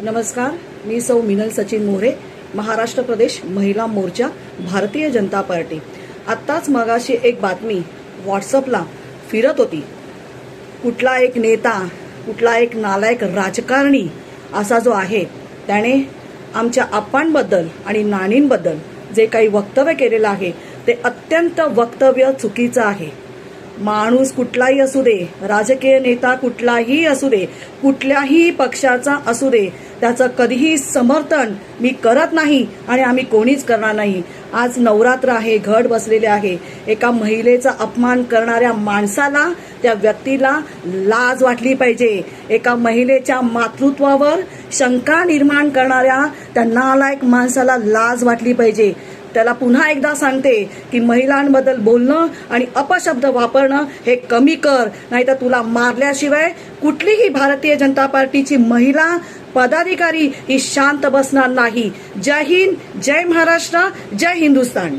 नमस्कार, मी सौ मिनल सचिन मोरे, महाराष्ट्र प्रदेश महिला मोर्चा, भारतीय जनता पार्टी। आत्ताच मगाशी एक बातमी व्हॉट्सअपला फिरत होती। कुठला एक नेता, कुठला एक नालायक राजकारणी असा जो आहे त्याने आमच्या आप्पांबद्दल आणि नानींबद्दल जे काही वक्तव्य केलेलं आहे ते अत्यंत वक्तव्य चुकीचं आहे। माणूस कुठलाही असू दे, राजकीय नेता कुठलाही असू दे, कुठल्याही पक्षाचा असू दे, त्याचं कधीही समर्थन मी करत नाही आणि आम्ही कोणीच करणार नाही। आज नवरात्र आहे, घट बसलेले आहे। एका महिलेचा अपमान करणाऱ्या माणसाला, त्या व्यक्तीला लाज वाटली पाहिजे। एका महिलेच्या मातृत्वावर शंका निर्माण करणाऱ्या त्या नालायक माणसाला लाज वाटली पाहिजे। त्याला पुन्हा एकदा सांगते की महिलांबद्दल बोलणं आणि अपशब्द वापरणं हे कमी कर, नाहीतर तुला मारल्याशिवाय कुठलीही भारतीय जनता पार्टीची महिला पदाधिकारी ही शांत बसणार नाही। जय हिंद, जय महाराष्ट्र, जय हिंदुस्तान।